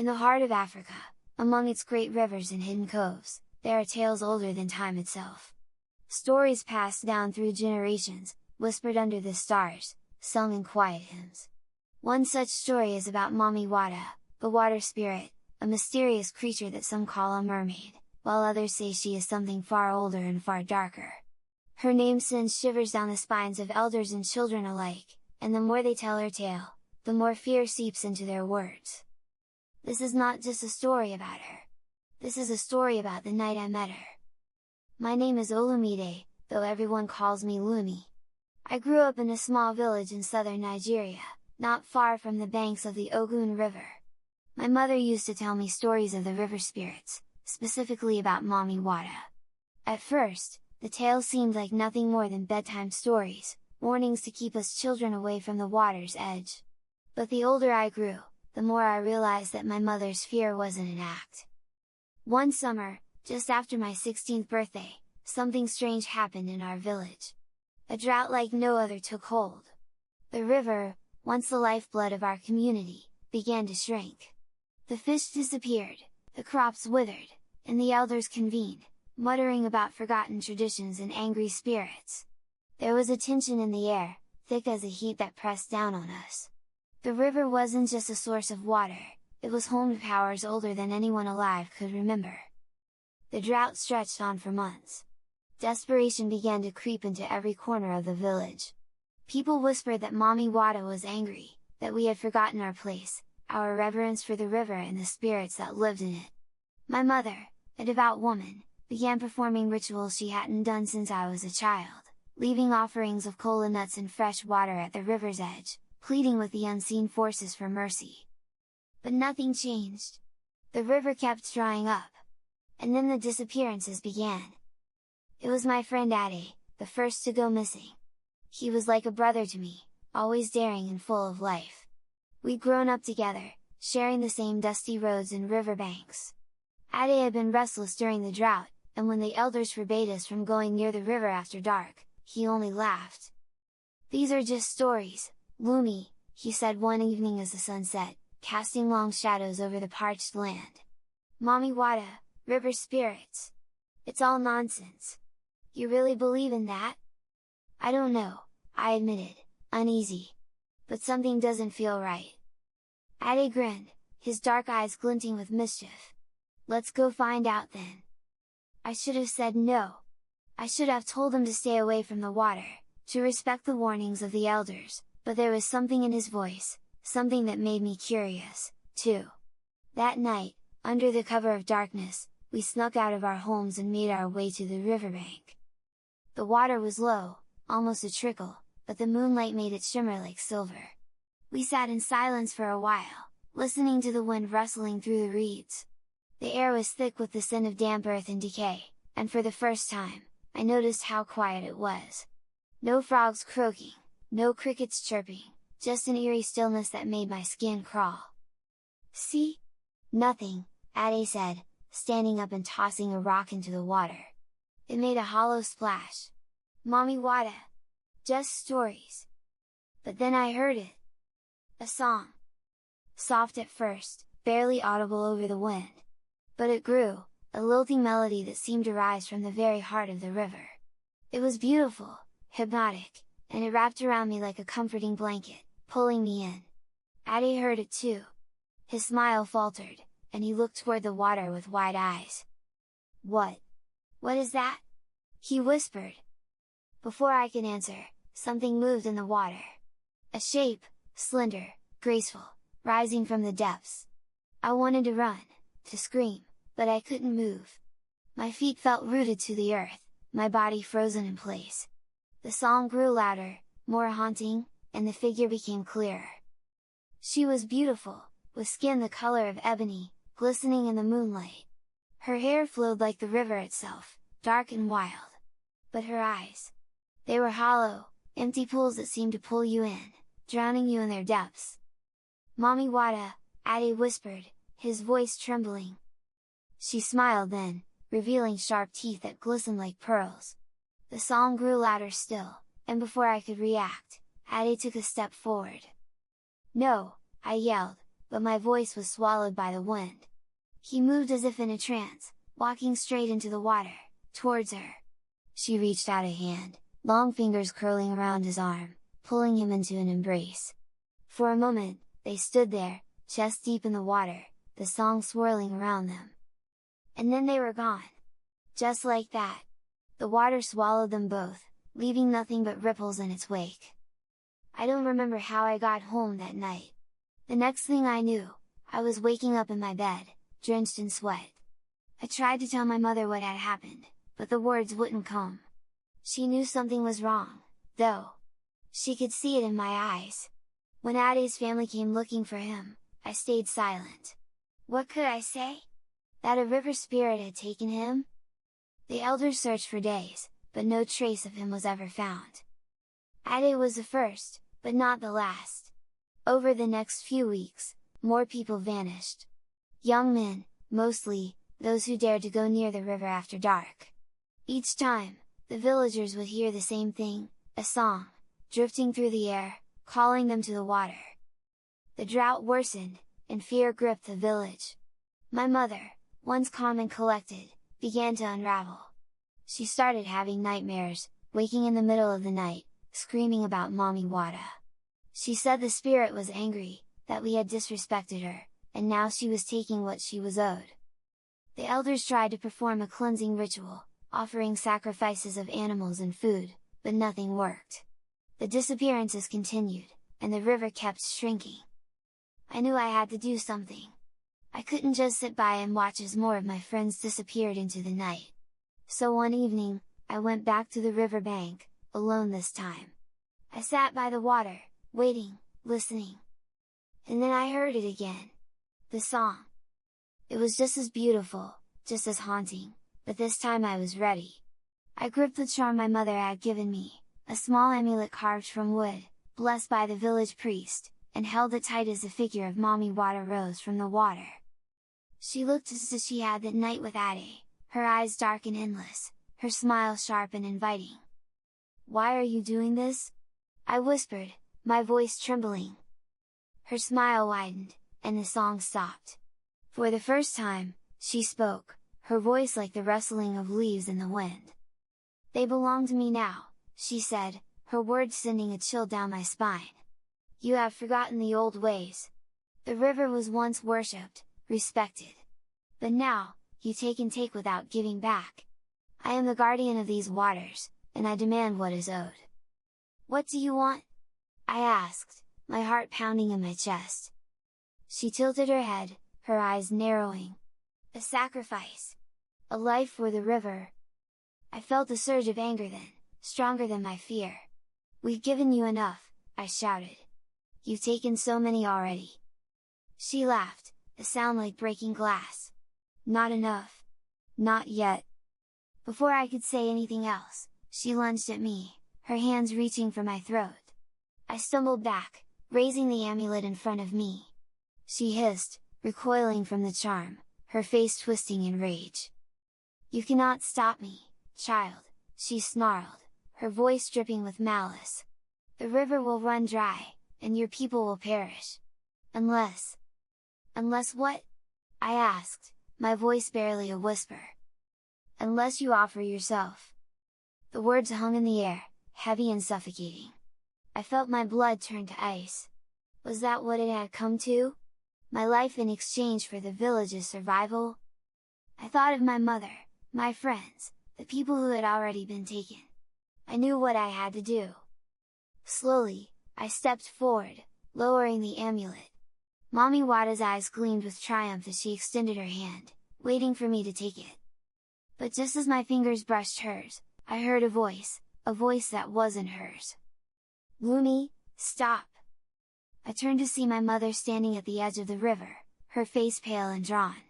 In the heart of Africa, among its great rivers and hidden coves, there are tales older than time itself. Stories passed down through generations, whispered under the stars, sung in quiet hymns. One such story is about Mami Wata, the water spirit, a mysterious creature that some call a mermaid, while others say she is something far older and far darker. Her name sends shivers down the spines of elders and children alike, and the more they tell her tale, the more fear seeps into their words. This is not just a story about her. This is a story about the night I met her. My name is Olumide, though everyone calls me Lumi. I grew up in a small village in southern Nigeria, not far from the banks of the Ogun River. My mother used to tell me stories of the river spirits, specifically about Mami Wata. At first, the tales seemed like nothing more than bedtime stories, warnings to keep us children away from the water's edge. But the older I grew, the more I realized that my mother's fear wasn't an act. One summer, just after my 16th birthday, something strange happened in our village. A drought like no other took hold. The river, once the lifeblood of our community, began to shrink. The fish disappeared, the crops withered, and the elders convened, muttering about forgotten traditions and angry spirits. There was a tension in the air, thick as a heat that pressed down on us. The river wasn't just a source of water, it was home to powers older than anyone alive could remember. The drought stretched on for months. Desperation began to creep into every corner of the village. People whispered that Mami Wata was angry, that we had forgotten our place, our reverence for the river and the spirits that lived in it. My mother, a devout woman, began performing rituals she hadn't done since I was a child, leaving offerings of kola nuts and fresh water at the river's edge, pleading with the unseen forces for mercy. But nothing changed. The river kept drying up. And then the disappearances began. It was my friend Ade, the first to go missing. He was like a brother to me, always daring and full of life. We'd grown up together, sharing the same dusty roads and riverbanks. Ade had been restless during the drought, and when the elders forbade us from going near the river after dark, he only laughed. "These are just stories, Lumi," he said one evening as the sun set, casting long shadows over the parched land. "Mami Wata, river spirits. It's all nonsense. You really believe in that?" "I don't know," I admitted, uneasy. "But something doesn't feel right." Ade grinned, his dark eyes glinting with mischief. "Let's go find out then." I should have said no. I should have told him to stay away from the water, to respect the warnings of the elders, but there was something in his voice, something that made me curious, too. That night, under the cover of darkness, we snuck out of our homes and made our way to the riverbank. The water was low, almost a trickle, but the moonlight made it shimmer like silver. We sat in silence for a while, listening to the wind rustling through the reeds. The air was thick with the scent of damp earth and decay, and for the first time, I noticed how quiet it was. No frogs croaking, no crickets chirping, just an eerie stillness that made my skin crawl. "See? Nothing," Ade said, standing up and tossing a rock into the water. It made a hollow splash. "Mami Wata! Just stories!" But then I heard it! A song! Soft at first, barely audible over the wind. But it grew, a lilting melody that seemed to rise from the very heart of the river. It was beautiful, hypnotic, and it wrapped around me like a comforting blanket, pulling me in. Ade heard it too. His smile faltered, and he looked toward the water with wide eyes. "What? What is that?" he whispered. Before I could answer, something moved in the water. A shape, slender, graceful, rising from the depths. I wanted to run, to scream, but I couldn't move. My feet felt rooted to the earth, my body frozen in place. The song grew louder, more haunting, and the figure became clearer. She was beautiful, with skin the color of ebony, glistening in the moonlight. Her hair flowed like the river itself, dark and wild. But her eyes! They were hollow, empty pools that seemed to pull you in, drowning you in their depths. "Mami Wata," Ade whispered, his voice trembling. She smiled then, revealing sharp teeth that glistened like pearls. The song grew louder still, and before I could react, Ade took a step forward. "No!" I yelled, but my voice was swallowed by the wind. He moved as if in a trance, walking straight into the water, towards her. She reached out a hand, long fingers curling around his arm, pulling him into an embrace. For a moment, they stood there, chest deep in the water, the song swirling around them. And then they were gone. Just like that. The water swallowed them both, leaving nothing but ripples in its wake. I don't remember how I got home that night. The next thing I knew, I was waking up in my bed, drenched in sweat. I tried to tell my mother what had happened, but the words wouldn't come. She knew something was wrong, though. She could see it in my eyes. When Ade's family came looking for him, I stayed silent. What could I say? That a river spirit had taken him? The elders searched for days, but no trace of him was ever found. Ade was the first, but not the last. Over the next few weeks, more people vanished. Young men, mostly, those who dared to go near the river after dark. Each time, the villagers would hear the same thing, a song, drifting through the air, calling them to the water. The drought worsened, and fear gripped the village. My mother, once calm and collected, began to unravel. She started having nightmares, waking in the middle of the night, screaming about Mami Wata. She said the spirit was angry, that we had disrespected her, and now she was taking what she was owed. The elders tried to perform a cleansing ritual, offering sacrifices of animals and food, but nothing worked. The disappearances continued, and the river kept shrinking. I knew I had to do something. I couldn't just sit by and watch as more of my friends disappeared into the night. So one evening, I went back to the river bank, alone this time. I sat by the water, waiting, listening. And then I heard it again. The song. It was just as beautiful, just as haunting, but this time I was ready. I gripped the charm my mother had given me, a small amulet carved from wood, blessed by the village priest, and held it tight as the figure of Mami Wata rose from the water. She looked just as she had that night with Ade, her eyes dark and endless, her smile sharp and inviting. "Why are you doing this?" I whispered, my voice trembling. Her smile widened, and the song stopped. For the first time, she spoke, her voice like the rustling of leaves in the wind. "They belong to me now," she said, her words sending a chill down my spine. "You have forgotten the old ways. The river was once worshipped, respected. But now, you take and take without giving back. I am the guardian of these waters, and I demand what is owed." "What do you want?" I asked, my heart pounding in my chest. She tilted her head, her eyes narrowing. "A sacrifice! A life for the river!" I felt a surge of anger then, stronger than my fear. "We've given you enough," I shouted. "You've taken so many already." She laughed, a sound like breaking glass. "Not enough. Not yet." Before I could say anything else, she lunged at me, her hands reaching for my throat. I stumbled back, raising the amulet in front of me. She hissed, recoiling from the charm, her face twisting in rage. "You cannot stop me, child," she snarled, her voice dripping with malice. "The river will run dry, and your people will perish. Unless..." "Unless what?" I asked, my voice barely a whisper. "Unless you offer yourself." The words hung in the air, heavy and suffocating. I felt my blood turn to ice. Was that what it had come to? My life in exchange for the village's survival? I thought of my mother, my friends, the people who had already been taken. I knew what I had to do. Slowly, I stepped forward, lowering the amulet. Mami Wata's eyes gleamed with triumph as she extended her hand, waiting for me to take it. But just as my fingers brushed hers, I heard a voice that wasn't hers. "Lumi, stop!" I turned to see my mother standing at the edge of the river, her face pale and drawn.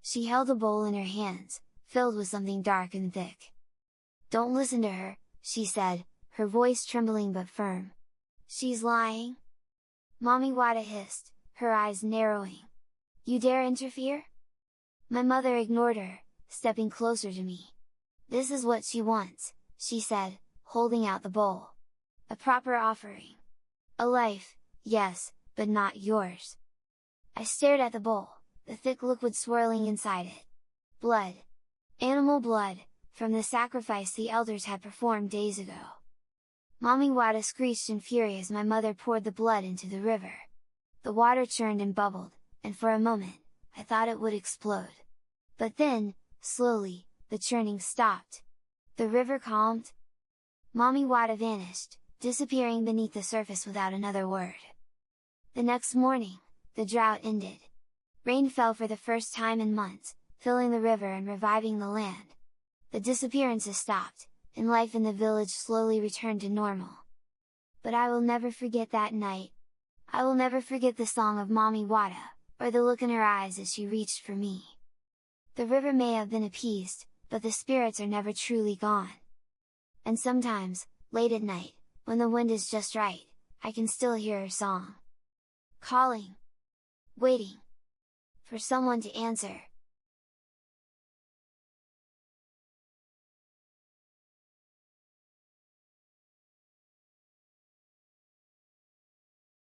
She held a bowl in her hands, filled with something dark and thick. "Don't listen to her," she said, her voice trembling but firm. "She's lying." Mami Wata hissed, her eyes narrowing. "You dare interfere?" My mother ignored her, stepping closer to me. "This is what she wants," she said, holding out the bowl. "A proper offering. A life, yes, but not yours." I stared at the bowl, the thick liquid swirling inside it. Blood! Animal blood, from the sacrifice the elders had performed days ago. Mami Wata screeched in fury as my mother poured the blood into the river. The water churned and bubbled, and for a moment, I thought it would explode. But then, slowly, the churning stopped. The river calmed. Mami Wata vanished, disappearing beneath the surface without another word. The next morning, the drought ended. Rain fell for the first time in months, filling the river and reviving the land. The disappearances stopped, and life in the village slowly returned to normal. But I will never forget that night. I will never forget the song of Mami Wata, or the look in her eyes as she reached for me. The river may have been appeased, but the spirits are never truly gone. And sometimes, late at night, when the wind is just right, I can still hear her song. Calling! Waiting! For someone to answer.